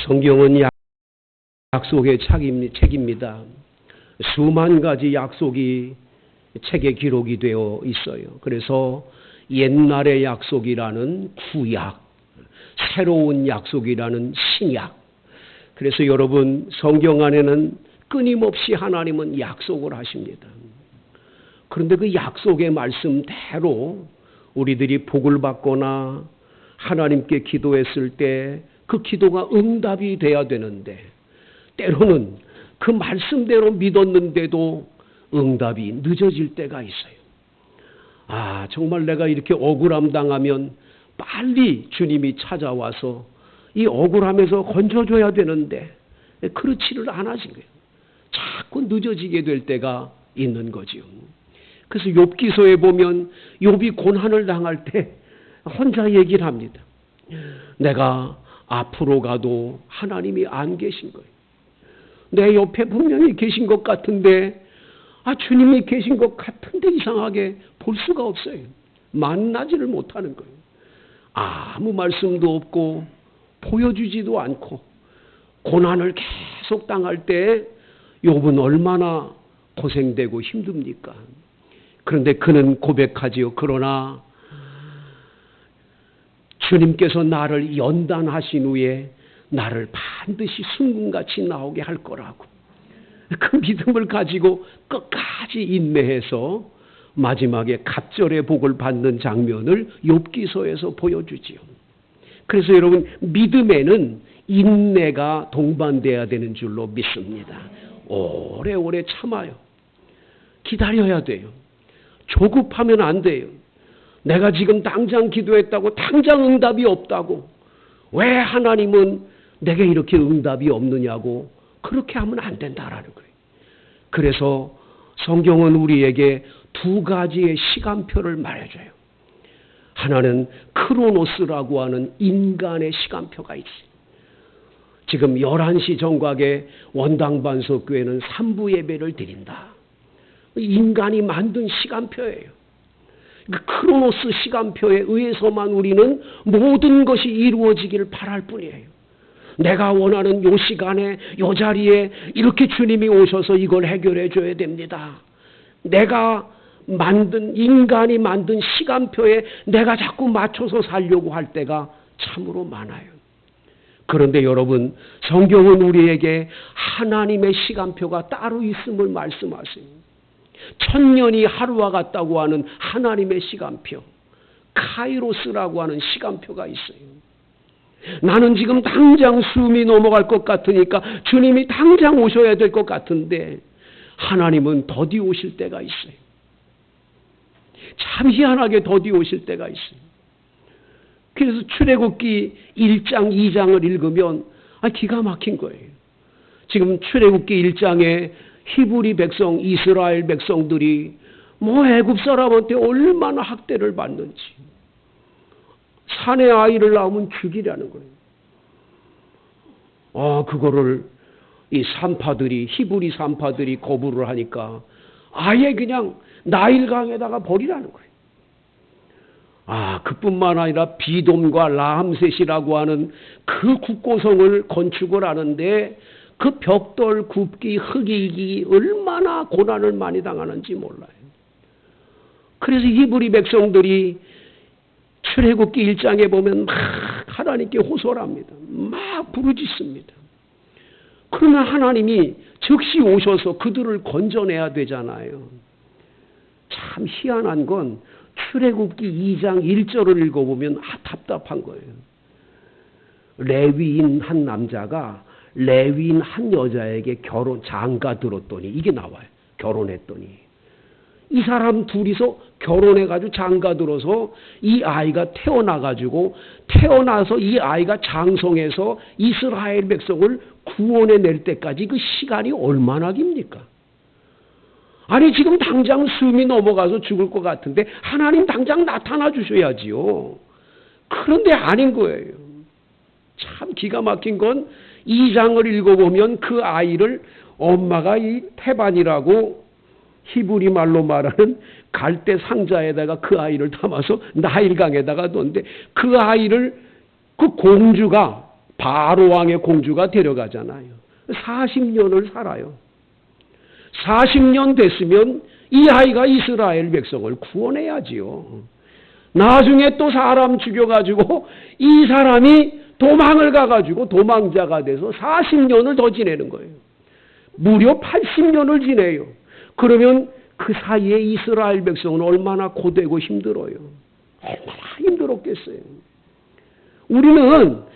성경은 약속의 책입니다. 수만 가지 약속이 책에 기록이 되어 있어요. 그래서 옛날의 약속이라는 구약, 새로운 약속이라는 신약. 그래서 여러분, 성경 안에는 끊임없이 하나님은 약속을 하십니다. 그런데 그 약속의 말씀대로 우리들이 복을 받거나 하나님께 기도했을 때 그 기도가 응답이 돼야 되는데, 때로는 그 말씀대로 믿었는데도 응답이 늦어질 때가 있어요. 정말 내가 이렇게 억울함 당하면 빨리 주님이 찾아와서 이 억울함에서 건져줘야 되는데 그렇지를 않아진 거예요. 자꾸 늦어지게 될 때가 있는 거지요. 그래서 욥기서에 보면 욥이 고난을 당할 때 혼자 얘기를 합니다. 내가 앞으로 가도 하나님이 안 계신 거예요. 내 옆에 분명히 계신 것 같은데 주님이 계신 것 같은데 이상하게 볼 수가 없어요. 만나지를 못하는 거예요. 아무 말씀도 없고 보여주지도 않고 고난을 계속 당할 때 욥은 얼마나 고생되고 힘듭니까? 그런데 그는 고백하지요. 그러나 주님께서 나를 연단하신 후에 나를 반드시 순금같이 나오게 할 거라고. 그 믿음을 가지고 끝까지 인내해서 마지막에 갑절의 복을 받는 장면을 욥기서에서 보여주지요. 그래서 여러분, 믿음에는 인내가 동반돼야 되는 줄로 믿습니다. 오래오래 참아요. 기다려야 돼요. 조급하면 안 돼요. 내가 지금 당장 기도했다고 당장 응답이 없다고, 왜 하나님은 내게 이렇게 응답이 없느냐고 그렇게 하면 안 된다라는 거예요. 그래서 성경은 우리에게 두 가지의 시간표를 말해줘요. 하나는 크로노스라고 하는 인간의 시간표가 있어요. 지금 11시 정각에 원당반석교회는 3부 예배를 드린다. 인간이 만든 시간표예요. 그 크로노스 시간표에 의해서만 우리는 모든 것이 이루어지기를 바랄 뿐이에요. 내가 원하는 요 시간에 요 자리에 이렇게 주님이 오셔서 이걸 해결해 줘야 됩니다. 내가 만든, 인간이 만든 시간표에 내가 자꾸 맞춰서 살려고 할 때가 참으로 많아요. 그런데 여러분, 성경은 우리에게 하나님의 시간표가 따로 있음을 말씀하세요. 1000년이 하루와 같다고 하는 하나님의 시간표, 카이로스라고 하는 시간표가 있어요. 나는 지금 당장 숨이 넘어갈 것 같으니까 주님이 당장 오셔야 될 것 같은데 하나님은 더디 오실 때가 있어요. 참 희한하게 더디 오실 때가 있어요. 그래서 출애굽기 1장, 2장을 읽으면 기가 막힌 거예요. 지금 출애굽기 1장에 히브리 백성, 이스라엘 백성들이 애굽 사람한테 얼마나 학대를 받는지, 산에 아이를 낳으면 죽이라는 거예요. 그거를 이 산파들이, 히브리 산파들이 거부를 하니까 아예 그냥 나일강에다가 버리라는 거예요. 그뿐만 아니라 비돔과 라암셋이라고 하는 그 국고성을 건축을 하는데 그 벽돌 굽기, 흙이기 얼마나 고난을 많이 당하는지 몰라요. 그래서 히브리 백성들이 출애굽기 1장에 보면 막 하나님께 호소를 합니다. 막 부르짖습니다. 그러나 하나님이 즉시 오셔서 그들을 건져내야 되잖아요. 참 희한한 건 출애굽기 2장 1절을 읽어보면 답답한 거예요. 레위인 한 남자가 레위인 한 여자에게 장가 들었더니, 이게 나와요. 결혼했더니 이 사람 둘이서 결혼해가지고 장가 들어서 이 아이가 태어나서 이 아이가 장성해서 이스라엘 백성을 구원해 낼 때까지 그 시간이 얼마나 깁니까? 지금 당장 숨이 넘어가서 죽을 것 같은데 하나님 당장 나타나 주셔야지요. 그런데 아닌 거예요. 참 기가 막힌 건 2장을 읽어보면 그 아이를 엄마가 이 태반이라고 히브리 말로 말하는 갈대 상자에다가 그 아이를 담아서 나일강에다가 놓는데 그 아이를 그 공주가 바로 왕의 공주가 데려가잖아요. 40년을 살아요. 40년 됐으면 이 아이가 이스라엘 백성을 구원해야지요. 나중에 또 사람 죽여가지고 이 사람이 도망을 가가지고 도망자가 돼서 40년을 더 지내는 거예요. 무려 80년을 지내요. 그러면 그 사이에 이스라엘 백성은 얼마나 고되고 힘들어요. 얼마나 힘들었겠어요. 우리는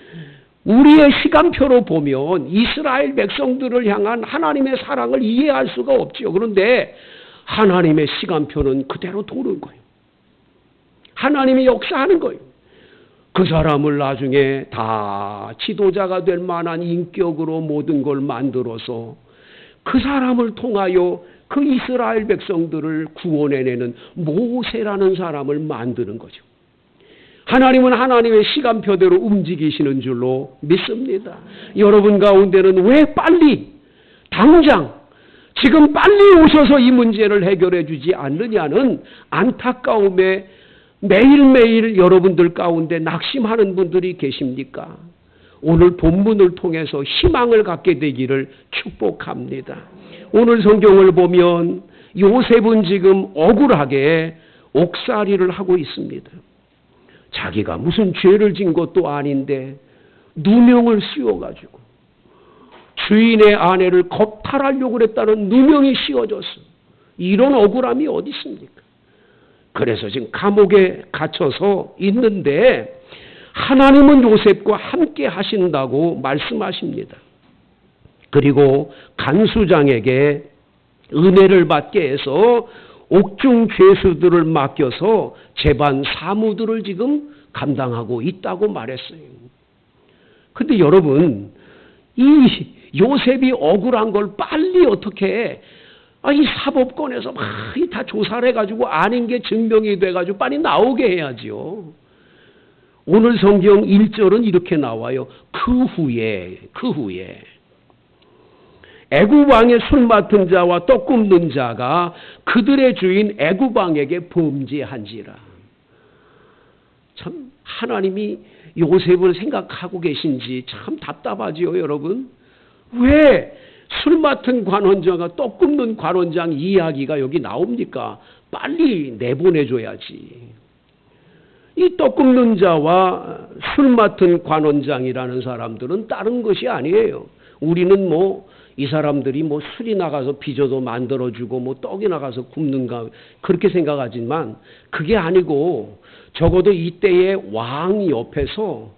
우리의 시간표로 보면 이스라엘 백성들을 향한 하나님의 사랑을 이해할 수가 없지요. 그런데 하나님의 시간표는 그대로 도는 거예요. 하나님이 역사하는 거예요. 그 사람을 나중에 다 지도자가 될 만한 인격으로 모든 걸 만들어서 그 사람을 통하여 그 이스라엘 백성들을 구원해내는 모세라는 사람을 만드는 거죠. 하나님은 하나님의 시간표대로 움직이시는 줄로 믿습니다. 여러분 가운데는 왜 빨리, 당장, 지금 빨리 오셔서 이 문제를 해결해 주지 않느냐는 안타까움에 매일매일 여러분들 가운데 낙심하는 분들이 계십니까? 오늘 본문을 통해서 희망을 갖게 되기를 축복합니다. 오늘 성경을 보면 요셉은 지금 억울하게 옥살이를 하고 있습니다. 자기가 무슨 죄를 진 것도 아닌데 누명을 씌워가지고 주인의 아내를 겁탈하려고 그랬다는 누명이 씌워졌어. 이런 억울함이 어디 있습니까? 그래서 지금 감옥에 갇혀서 있는데 하나님은 요셉과 함께 하신다고 말씀하십니다. 그리고 간수장에게 은혜를 받게 해서 옥중 죄수들을 맡겨서 재반 사무들을 지금 감당하고 있다고 말했어요. 근데 여러분, 이 요셉이 억울한 걸 빨리 어떻게 이 사법권에서 막 다 조사를 해가지고 아닌 게 증명이 돼가지고 빨리 나오게 해야지요. 오늘 성경 1절은 이렇게 나와요. 그 후에 애굽 왕의 술 맡은 자와 떡 굽는 자가 그들의 주인 애굽 왕에게 범죄한지라. 참 하나님이 요셉을 생각하고 계신지 참 답답하지요, 여러분. 왜 술 맡은 관원장과 떡 굽는 관원장 이야기가 여기 나옵니까? 빨리 내보내줘야지. 이 떡 굽는 자와 술 맡은 관원장이라는 사람들은 다른 것이 아니에요. 우리는 이 사람들이 술이 나가서 빚어도 만들어주고 떡이 나가서 굽는가 그렇게 생각하지만 그게 아니고 적어도 이때의 왕 옆에서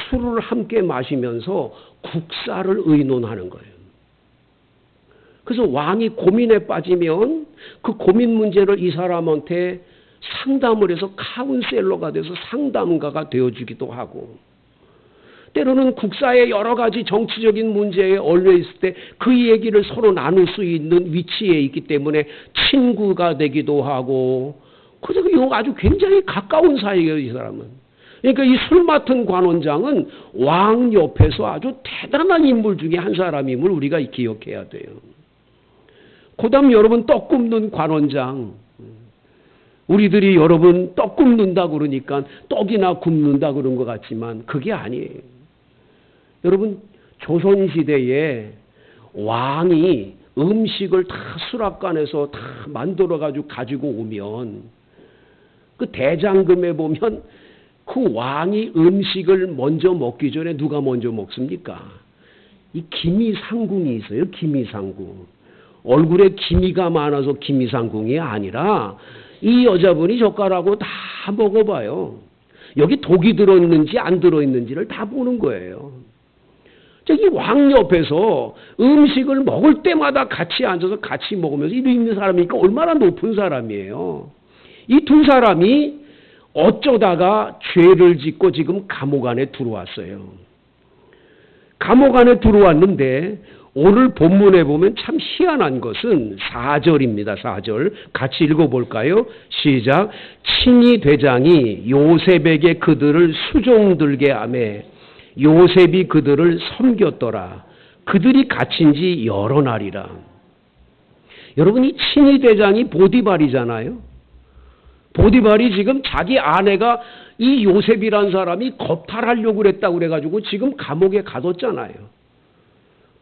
술을 함께 마시면서 국사를 의논하는 거예요. 그래서 왕이 고민에 빠지면 그 고민 문제를 이 사람한테 상담을 해서 카운셀러가 돼서 상담가가 되어주기도 하고 때로는 국사의 여러 가지 정치적인 문제에 얽려 있을 때 그 얘기를 서로 나눌 수 있는 위치에 있기 때문에 친구가 되기도 하고 그래서 아주 굉장히 가까운 사이예요, 이 사람은. 그러니까 이 술 맡은 관원장은 왕 옆에서 아주 대단한 인물 중에 한 사람임을 우리가 기억해야 돼요. 그다음 여러분 떡 굽는 관원장. 우리들이 여러분 떡 굽는다 그러니까 떡이나 굽는다 그런 것 같지만 그게 아니에요. 여러분 조선시대에 왕이 음식을 다 수락관에서 다 만들어가지고 가지고 오면 그 대장금에 보면 그 왕이 음식을 먼저 먹기 전에 누가 먼저 먹습니까? 이 기미상궁이 있어요. 기미상궁. 얼굴에 기미가 많아서 기미상궁이 아니라 이 여자분이 젓가락으로 다 먹어봐요. 여기 독이 들어있는지 안 들어있는지를 다 보는 거예요. 저기 왕 옆에서 음식을 먹을 때마다 같이 앉아서 같이 먹으면서 이리 있는 사람이니까 얼마나 높은 사람이에요. 이 두 사람이 어쩌다가 죄를 짓고 지금 감옥 안에 들어왔어요. 감옥 안에 들어왔는데 오늘 본문에 보면 참 희한한 것은 4절입니다. 4절 같이 읽어볼까요? 시작. 친위 대장이 요셉에게 그들을 수종들게 하매 요셉이 그들을 섬겼더라. 그들이 갇힌 지 여러 날이라. 여러분 이 친위 대장이 보디발이잖아요. 보디발이 지금 자기 아내가 이 요셉이란 사람이 겁탈하려고 그랬다고 그래가지고 지금 감옥에 가뒀잖아요.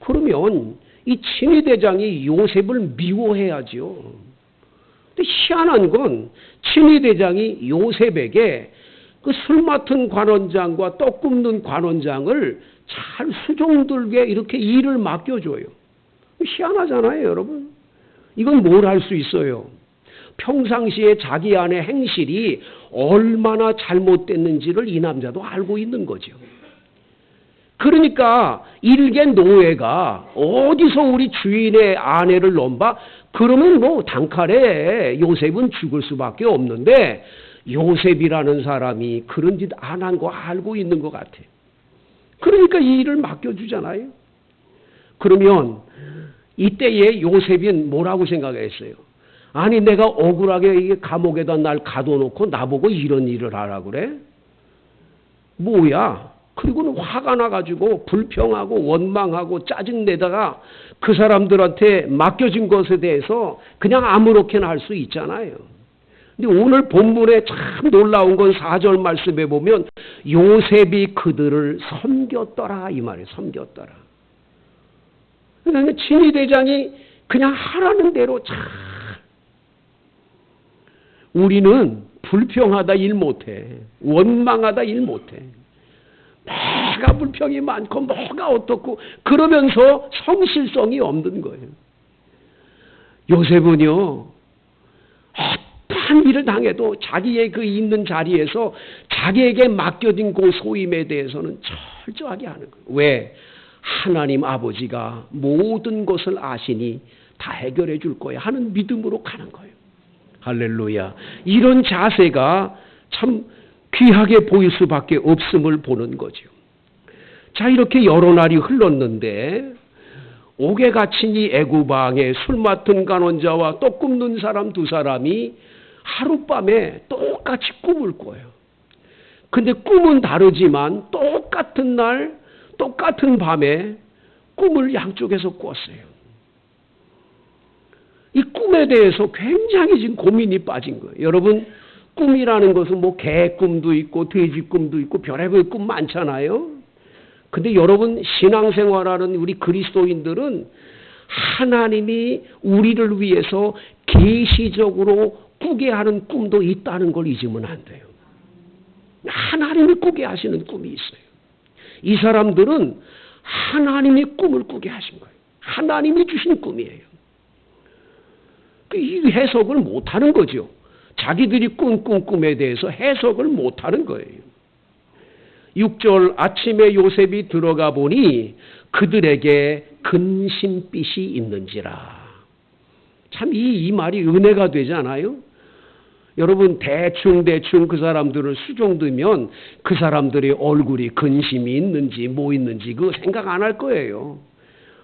그러면 이 친위대장이 요셉을 미워해야지요. 근데 희한한 건 친위대장이 요셉에게 그 술 맡은 관원장과 떡 굽는 관원장을 잘 수종들게 이렇게 일을 맡겨줘요. 희한하잖아요, 여러분. 이건 뭘 할 수 있어요? 평상시에 자기 아내 행실이 얼마나 잘못됐는지를 이 남자도 알고 있는 거죠. 그러니까 일개 노예가 어디서 우리 주인의 아내를 넘봐? 그러면 뭐 단칼에 요셉은 죽을 수밖에 없는데 요셉이라는 사람이 그런 짓 안 한 거 알고 있는 것 같아요. 그러니까 이 일을 맡겨주잖아요. 그러면 이때에 요셉은 뭐라고 생각했어요? 아니 내가 억울하게 감옥에다 날 가둬놓고 나보고 이런 일을 하라 그래? 뭐야? 그리고는 화가 나가지고 불평하고 원망하고 짜증내다가 그 사람들한테 맡겨진 것에 대해서 그냥 아무렇게나 할 수 있잖아요. 근데 오늘 본문에 참 놀라운 건 4절 말씀에 보면 요셉이 그들을 섬겼더라 이 말이에요. 섬겼더라. 그러니까 친위대장이 그냥 하라는 대로 잘 우리는 불평하다 일 못해. 원망하다 일 못해. 내가 불평이 많고 뭐가 어떻고 그러면서 성실성이 없는 거예요. 요셉은요. 어떠한 일을 당해도 자기의 그 있는 자리에서 자기에게 맡겨진 그 소임에 대해서는 철저하게 하는 거예요. 왜? 하나님 아버지가 모든 것을 아시니 다 해결해 줄 거야 하는 믿음으로 가는 거예요. 할렐루야. 이런 자세가 참 귀하게 보일 수밖에 없음을 보는 거죠. 자, 이렇게 여러 날이 흘렀는데 옥에 갇힌 이 애굽왕에 술 맡은 간원자와 떡 굽는 사람 두 사람이 하룻밤에 똑같이 꿈을 꿔요. 근데 꿈은 다르지만 똑같은 날 똑같은 밤에 꿈을 양쪽에서 꿨어요. 이 꿈에 대해서 굉장히 지금 고민이 빠진 거예요. 여러분, 꿈이라는 것은 뭐 개 꿈도 있고 돼지 꿈도 있고 별의별 꿈 많잖아요. 근데 여러분, 신앙생활하는 우리 그리스도인들은 하나님이 우리를 위해서 계시적으로 꾸게 하는 꿈도 있다는 걸 잊으면 안 돼요. 하나님이 꾸게 하시는 꿈이 있어요. 이 사람들은 하나님이 꿈을 꾸게 하신 거예요. 하나님이 주신 꿈이에요. 이 해석을 못하는 거죠. 자기들이 꾼 꿈에 대해서 해석을 못하는 거예요. 6절 아침에 요셉이 들어가 보니 그들에게 근심빛이 있는지라. 참 이 말이 은혜가 되지 않아요? 여러분 대충 그 사람들을 수종두면 그 사람들의 얼굴이 근심이 있는지 뭐 있는지 그거 생각 안 할 거예요.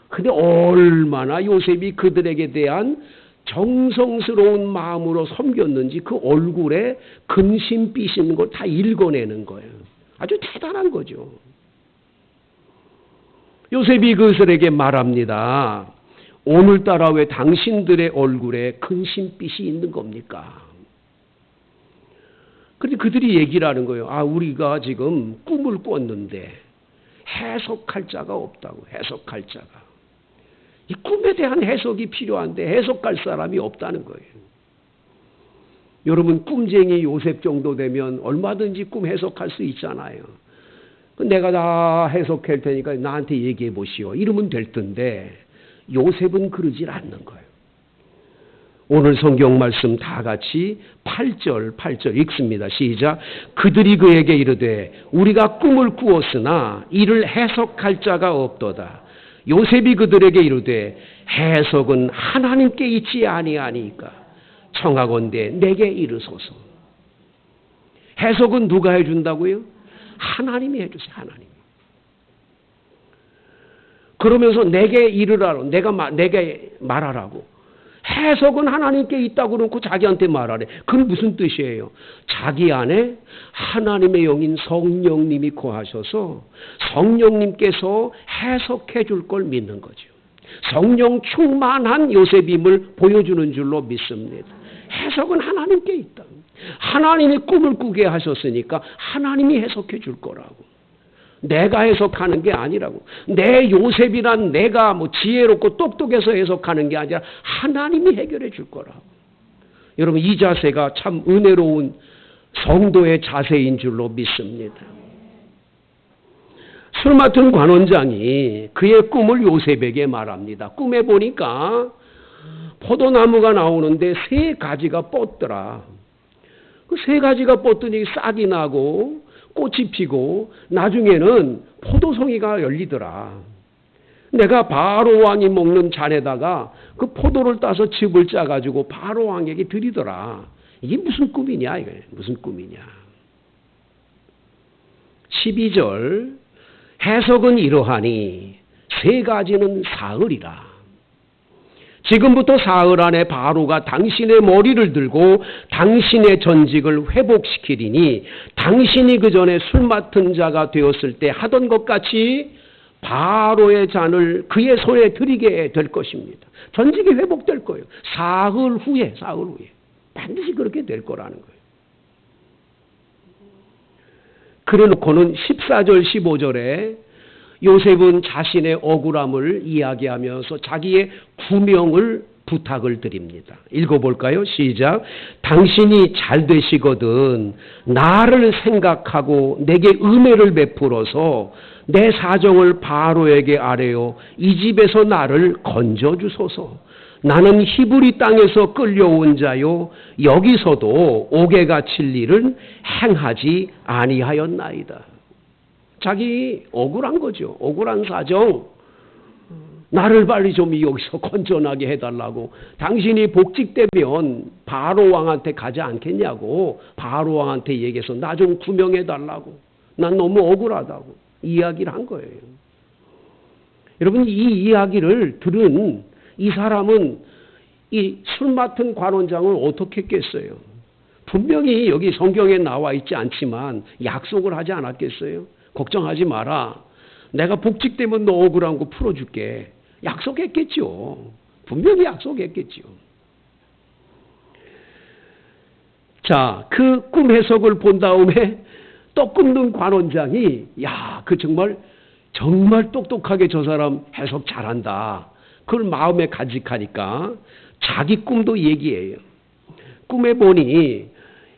근데 얼마나 요셉이 그들에게 대한 정성스러운 마음으로 섬겼는지 그 얼굴에 근심빛이 있는 걸 다 읽어내는 거예요. 아주 대단한 거죠. 요셉이 그들에게 말합니다. 오늘따라 왜 당신들의 얼굴에 근심빛이 있는 겁니까? 그런데 그들이 얘기를 하는 거예요. 아, 우리가 지금 꿈을 꿨는데 해석할 자가 없다고. 해석할 자가. 이 꿈에 대한 해석이 필요한데 해석할 사람이 없다는 거예요. 여러분, 꿈쟁이 요셉 정도 되면 얼마든지 꿈 해석할 수 있잖아요. 내가 다 해석할 테니까 나한테 얘기해 보시오. 이러면 될 텐데 요셉은 그러질 않는 거예요. 오늘 성경 말씀 다 같이 8절 읽습니다. 시작. 그들이 그에게 이르되 우리가 꿈을 꾸었으나 이를 해석할 자가 없도다. 요셉이 그들에게 이르되 해석은 하나님께 있지 아니하니까 청하건대 내게 이르소서. 해석은 누가 해준다고요? 하나님이 해주세요. 하나님. 그러면서 내게 이르라고 내게 말하라고. 해석은 하나님께 있다고 그러고 자기한테 말하래. 그건 무슨 뜻이에요? 자기 안에 하나님의 영인 성령님이 거하셔서 성령님께서 해석해 줄 걸 믿는 거죠. 성령 충만한 요셉임을 보여주는 줄로 믿습니다. 해석은 하나님께 있다. 하나님이 꿈을 꾸게 하셨으니까 하나님이 해석해 줄 거라고. 내가 해석하는 게 아니라고. 내 요셉이란 내가 뭐 지혜롭고 똑똑해서 해석하는 게 아니라 하나님이 해결해 줄 거라고. 여러분, 이 자세가 참 은혜로운 성도의 자세인 줄로 믿습니다. 술 맡은 관원장이 그의 꿈을 요셉에게 말합니다. 꿈에 보니까 포도나무가 나오는데 세 가지가 뻗더라. 그 세 가지가 뻗더니 싹이 나고 꽃이 피고 나중에는 포도송이가 열리더라. 내가 바로 왕이 먹는 잔에다가 그 포도를 따서 즙을 짜가지고 바로 왕에게 드리더라. 이게 무슨 꿈이냐, 이게 무슨 꿈이냐. 12절 해석은 이러하니 세 가지는 사흘이라. 지금부터 사흘 안에 바로가 당신의 머리를 들고 당신의 전직을 회복시키리니 당신이 그 전에 술 맡은 자가 되었을 때 하던 것 같이 바로의 잔을 그의 손에 드리게 될 것입니다. 전직이 회복될 거예요. 사흘 후에 반드시 그렇게 될 거라는 거예요. 그래 놓고는 14절 15절에 요셉은 자신의 억울함을 이야기하면서 자기의 구명을 부탁을 드립니다. 읽어볼까요? 시작. 당신이 잘 되시거든 나를 생각하고 내게 은혜를 베풀어서 내 사정을 바로에게 아뢰어 이 집에서 나를 건져주소서. 나는 히브리 땅에서 끌려온 자요 여기서도 옥에 갇힐 일은 행하지 아니하였나이다. 자기 억울한 거죠. 억울한 사정. 나를 빨리 좀 여기서 건져나게 해달라고. 당신이 복직되면 바로 왕한테 가지 않겠냐고. 바로 왕한테 얘기해서 나 좀 구명해달라고. 난 너무 억울하다고 이야기를 한 거예요. 여러분, 이 이야기를 들은 이 사람은 이 술 맡은 관원장을 어떻게 했겠어요? 분명히 여기 성경에 나와 있지 않지만 약속을 하지 않았겠어요? 걱정하지 마라. 내가 복직되면 너 억울한 거 풀어줄게. 약속했겠죠. 분명히 약속했겠죠. 자, 그 꿈 해석을 본 다음에 떡 굽는 관원장이 그 정말 똑똑하게 저 사람 해석 잘한다. 그걸 마음에 간직하니까 자기 꿈도 얘기해요. 꿈에 보니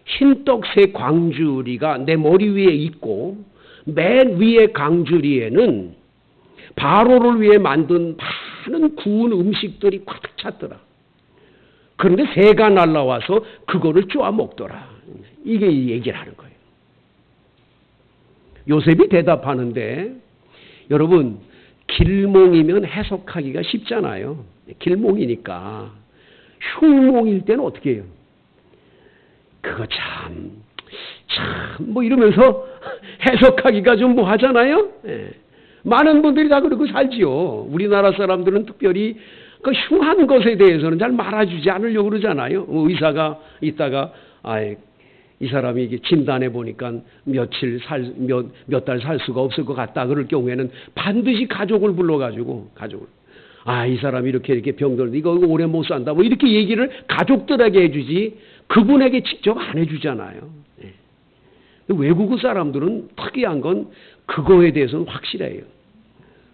흰떡 세 광주리가 내 머리 위에 있고 맨 위에 광주리에는 바로를 위해 만든 많은 구운 음식들이 꽉 찼더라. 그런데 새가 날라와서 그거를 쪼아 먹더라. 이게 얘기를 하는 거예요. 요셉이 대답하는데 여러분, 길몽이면 해석하기가 쉽잖아요. 길몽이니까. 흉몽일 때는 어떻게 해요? 그거 뭐 이러면서 해석하기가 좀 뭐 하잖아요. 예. 많은 분들이 다 그러고 살지요. 우리나라 사람들은 특별히 그 흉한 것에 대해서는 잘 말해주지 않으려고 그러잖아요. 의사가 있다가 이 사람이 이게 진단해 보니까 몇 달 살 수가 없을 것 같다 그럴 경우에는 반드시 가족을 불러가지고 이 사람이 이렇게 병들었는데 이거 오래 못 산다 뭐 이렇게 얘기를 가족들에게 해주지 그분에게 직접 안 해주잖아요. 네. 외국 사람들은 특이한 건 그거에 대해서는 확실해요.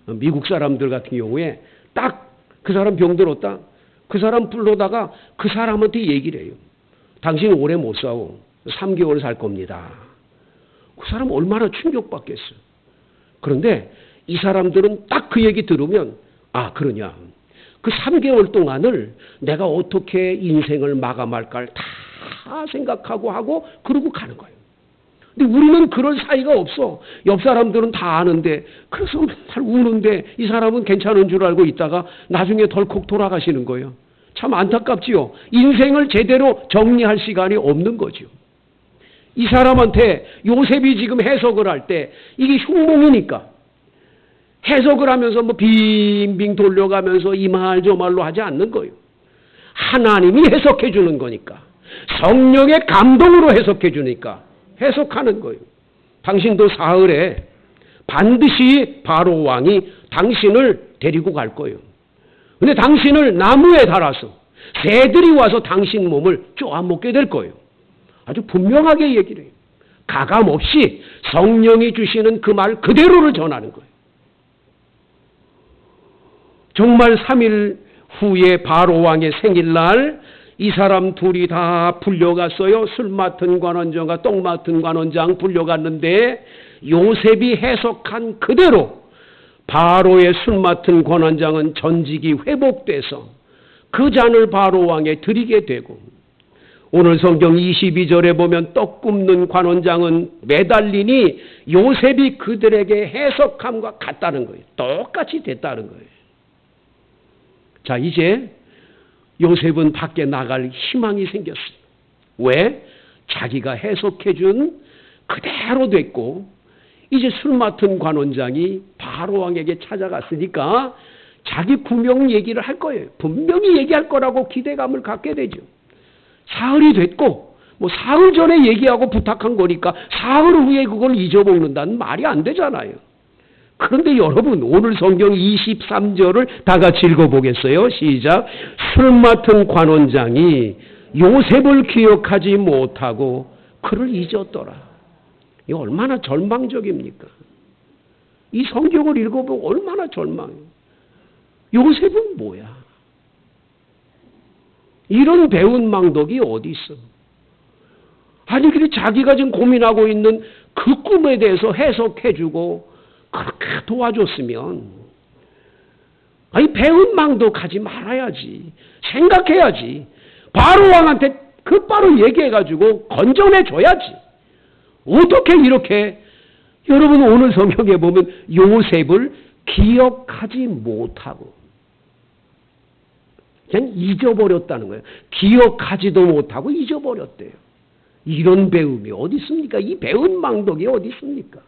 미국 사람들 같은 경우에 딱 그 사람 병들었다. 그 사람 불러다가 그 사람한테 얘기를 해요. 당신 오래 못 사고 3개월 살 겁니다. 그 사람 얼마나 충격받겠어요. 그런데 이 사람들은 딱 그 얘기 들으면 그러냐. 그 3개월 동안을 내가 어떻게 인생을 마감할까를 다 생각하고 하고 그러고 가는 거예요. 근데 우리는 그럴 사이가 없어. 옆 사람들은 다 아는데 그래서 맨날 우는데 이 사람은 괜찮은 줄 알고 있다가 나중에 덜컥 돌아가시는 거예요. 참 안타깝지요. 인생을 제대로 정리할 시간이 없는 거죠. 이 사람한테 요셉이 지금 해석을 할 때 이게 흉몽이니까 해석을 하면서 뭐 빙빙 돌려가면서 이 말 저 말로 하지 않는 거예요. 하나님이 해석해 주는 거니까. 성령의 감동으로 해석해 주니까 해석하는 거예요. 당신도 사흘에 반드시 바로 왕이 당신을 데리고 갈 거예요. 근데 당신을 나무에 달아서 새들이 와서 당신 몸을 쪼아먹게 될 거예요. 아주 분명하게 얘기를 해요. 가감 없이 성령이 주시는 그 말 그대로를 전하는 거예요. 정말 3일 후에 바로 왕의 생일날 이 사람 둘이 다 불려갔어요. 술 맡은 관원장과 똥 맡은 관원장 불려갔는데 요셉이 해석한 그대로 바로의 술 맡은 관원장은 전직이 회복돼서 그 잔을 바로 왕에 드리게 되고, 오늘 성경 22절에 보면 떡 굽는 관원장은 매달리니 요셉이 그들에게 해석함과 같다는 거예요. 똑같이 됐다는 거예요. 자, 이제 요셉은 밖에 나갈 희망이 생겼어요. 왜? 자기가 해석해 준 그대로 됐고, 이제 술 맡은 관원장이 바로 왕에게 찾아갔으니까 자기 구명 얘기를 할 거예요. 분명히 얘기할 거라고 기대감을 갖게 되죠. 사흘이 됐고, 뭐 사흘 전에 얘기하고 부탁한 거니까 사흘 후에 그걸 잊어먹는다는 말이 안 되잖아요. 그런데 여러분, 오늘 성경 23절을 다 같이 읽어보겠어요. 시작. 술 맡은 관원장이 요셉을 기억하지 못하고 그를 잊었더라. 이 얼마나 절망적입니까? 이 성경을 읽어보면 얼마나 절망해요. 요셉은 뭐야? 이런 배운 망덕이 어디 있어? 아니, 근데 자기가 지금 고민하고 있는 그 꿈에 대해서 해석해주고 그렇게 도와줬으면, 아니, 배운 망덕하지 말아야지. 생각해야지. 바로 왕한테 곧바로 얘기해가지고 건져내줘야지. 어떻게 이렇게, 여러분 오늘 성경에 보면 요셉을 기억하지 못하고 그냥 잊어버렸다는 거예요. 기억하지도 못하고 잊어버렸대요. 이런 배움이 어디 있습니까? 이 배운 망덕이 어디 있습니까?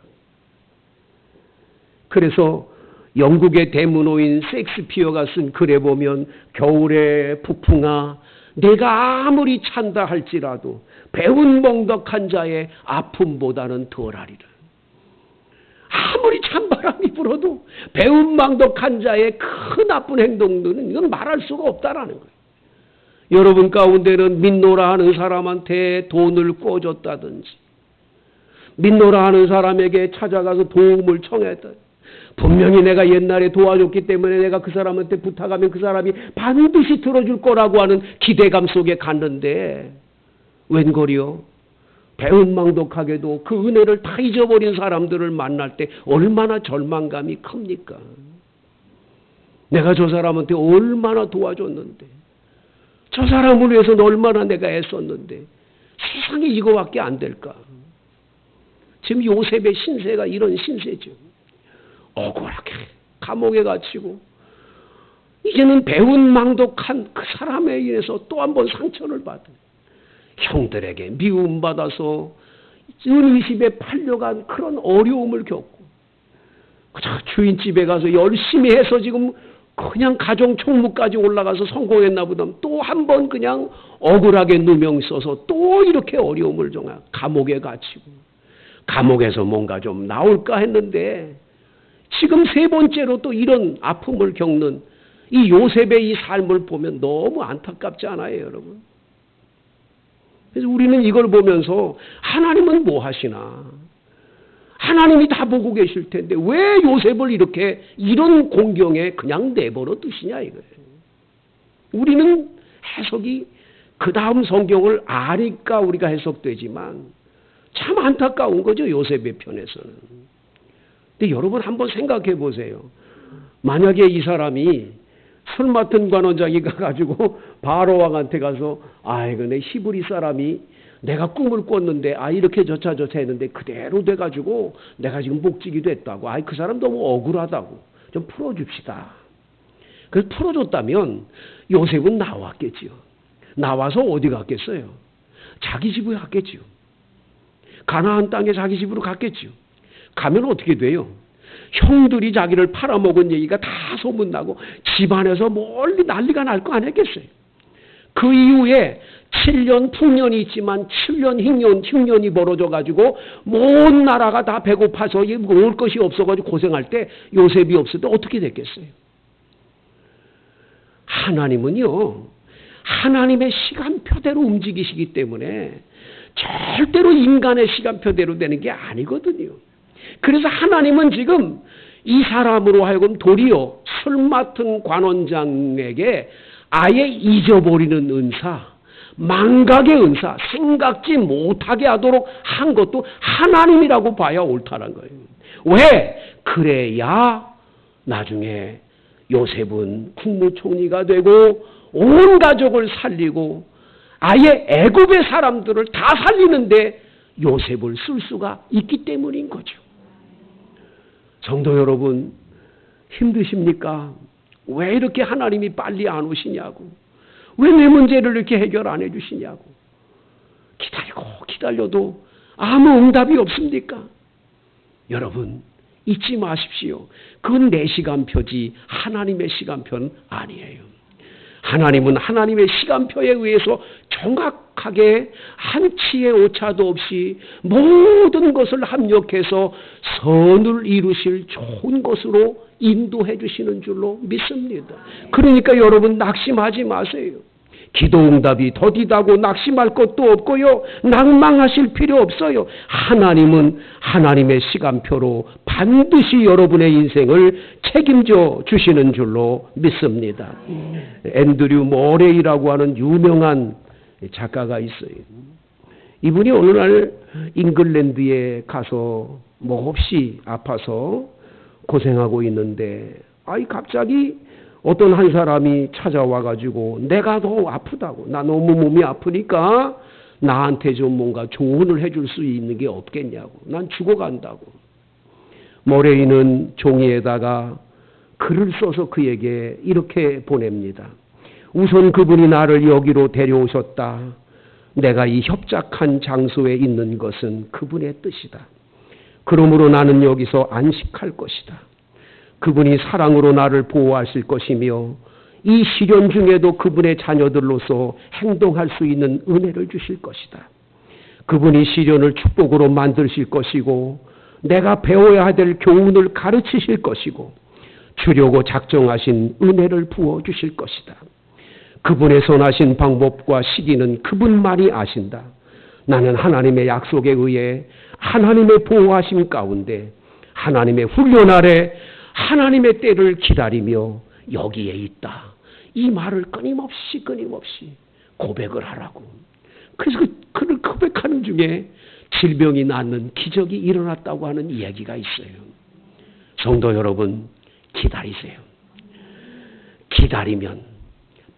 그래서 영국의 대문호인 셰익스피어가 쓴 글에 보면, 겨울에 북풍아 내가 아무리 찬다 할지라도 배운 멍덕한 자의 아픔보다는 덜하리라. 아무리 찬바람이 불어도 배운 망덕한 자의 큰 나쁜 행동들은 이건 말할 수가 없다라는 거예요. 여러분 가운데는 믿노라 하는 사람한테 돈을 꿔줬다든지, 믿노라 하는 사람에게 찾아가서 도움을 청했다. 분명히 내가 옛날에 도와줬기 때문에 내가 그 사람한테 부탁하면 그 사람이 반드시 들어줄 거라고 하는 기대감 속에 갔는데, 웬걸이요? 배은망덕하게도 그 은혜를 다 잊어버린 사람들을 만날 때 얼마나 절망감이 큽니까? 내가 저 사람한테 얼마나 도와줬는데, 저 사람을 위해서는 얼마나 내가 애썼는데 세상에 이거밖에 안 될까? 지금 요셉의 신세가 이런 신세죠. 억울하게 감옥에 갇히고, 이제는 배은망덕한 그 사람에 의해서 또 한 번 상처를 받은, 형들에게 미움받아서 은의심에 팔려간 그런 어려움을 겪고, 주인집에 가서 열심히 해서 지금 그냥 가정 총무까지 올라가서 성공했나 보다 또 한 번 그냥 억울하게 누명 써서 또 이렇게 어려움을 정하, 감옥에 갇히고, 감옥에서 뭔가 좀 나올까 했는데 지금 세 번째로 또 이런 아픔을 겪는 이 요셉의 이 삶을 보면 너무 안타깝지 않아요, 여러분? 그래서 우리는 이걸 보면서 하나님은 뭐 하시나? 하나님이 다 보고 계실 텐데 왜 요셉을 이렇게 이런 공경에 그냥 내버려 두시냐 이거예요. 우리는 해석이 그 다음 성경을 아니까 우리가 해석되지만 참 안타까운 거죠, 요셉의 편에서는. 근데 여러분 한번 생각해 보세요. 만약에 이 사람이 술 맡은 관원장이 가가지고 바로 왕한테 가서, 아이고 내 히브리 사람이 내가 꿈을 꿨는데 이렇게 저차 했는데 그대로 돼가지고 내가 지금 목직이 됐다고, 그 사람 너무 억울하다고 좀 풀어줍시다. 그래서 풀어줬다면 요셉은 나왔겠지요. 나와서 어디 갔겠어요? 자기 집에 갔겠지요. 가나안 땅에 자기 집으로 갔겠지요. 가면 어떻게 돼요? 형들이 자기를 팔아먹은 얘기가 다 소문나고 집안에서 멀리 난리가 날 거 아니겠어요? 그 이후에 7년 풍년이 있지만 7년 흉년이 벌어져가지고 온 나라가 다 배고파서 올 것이 없어가지고 고생할 때 요셉이 없을 때 어떻게 됐겠어요? 하나님은요, 하나님의 시간표대로 움직이시기 때문에 절대로 인간의 시간표대로 되는 게 아니거든요. 그래서 하나님은 지금 이 사람으로 하여금 도리어 술 맡은 관원장에게 아예 잊어버리는 은사, 망각의 은사, 생각지 못하게 하도록 한 것도 하나님이라고 봐야 옳다는 거예요. 왜? 그래야 나중에 요셉은 국무총리가 되고 온 가족을 살리고 아예 애굽의 사람들을 다 살리는데 요셉을 쓸 수가 있기 때문인 거죠. 성도 여러분, 힘드십니까? 왜 이렇게 하나님이 빨리 안 오시냐고. 왜 내 문제를 이렇게 해결 안 해주시냐고. 기다리고 기다려도 아무 응답이 없습니까? 여러분, 잊지 마십시오. 그건 내 시간표지 하나님의 시간표는 아니에요. 하나님은 하나님의 시간표에 의해서 정확하게 한치의 오차도 없이 모든 것을 합력해서 선을 이루실 좋은 것으로 인도해 주시는 줄로 믿습니다. 그러니까 여러분 낙심하지 마세요. 기도응답이 더디다고 낙심할 것도 없고요. 낭망하실 필요 없어요. 하나님은 하나님의 시간표로 반드시 여러분의 인생을 책임져 주시는 줄로 믿습니다. 앤드류 모레이라고 하는 유명한 작가가 있어요. 이분이 어느 날 잉글랜드에 가서 몹시 아파서 고생하고 있는데 갑자기 어떤 한 사람이 찾아와가지고 내가 더 아프다고, 나 너무 몸이 아프니까 나한테 좀 뭔가 조언을 해줄 수 있는 게 없겠냐고, 난 죽어간다고. 모레이는 종이에다가 글을 써서 그에게 이렇게 보냅니다. 우선 그분이 나를 여기로 데려오셨다. 내가 이 협착한 장소에 있는 것은 그분의 뜻이다. 그러므로 나는 여기서 안식할 것이다. 그분이 사랑으로 나를 보호하실 것이며 이 시련 중에도 그분의 자녀들로서 행동할 수 있는 은혜를 주실 것이다. 그분이 시련을 축복으로 만드실 것이고 내가 배워야 될 교훈을 가르치실 것이고 주려고 작정하신 은혜를 부어주실 것이다. 그분의 선하신 방법과 시기는 그분만이 아신다. 나는 하나님의 약속에 의해 하나님의 보호하심 가운데 하나님의 훈련 아래 하나님의 때를 기다리며 여기에 있다. 이 말을 끊임없이 고백을 하라고. 그래서 그를 고백하는 중에 질병이 낫는 기적이 일어났다고 하는 이야기가 있어요. 성도 여러분, 기다리세요. 기다리면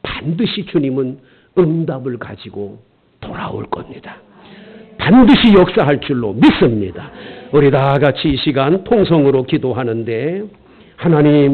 반드시 주님은 응답을 가지고 돌아올 겁니다. 반드시 역사할 줄로 믿습니다. 우리 다 같이 이 시간 통성으로 기도하는데 하나님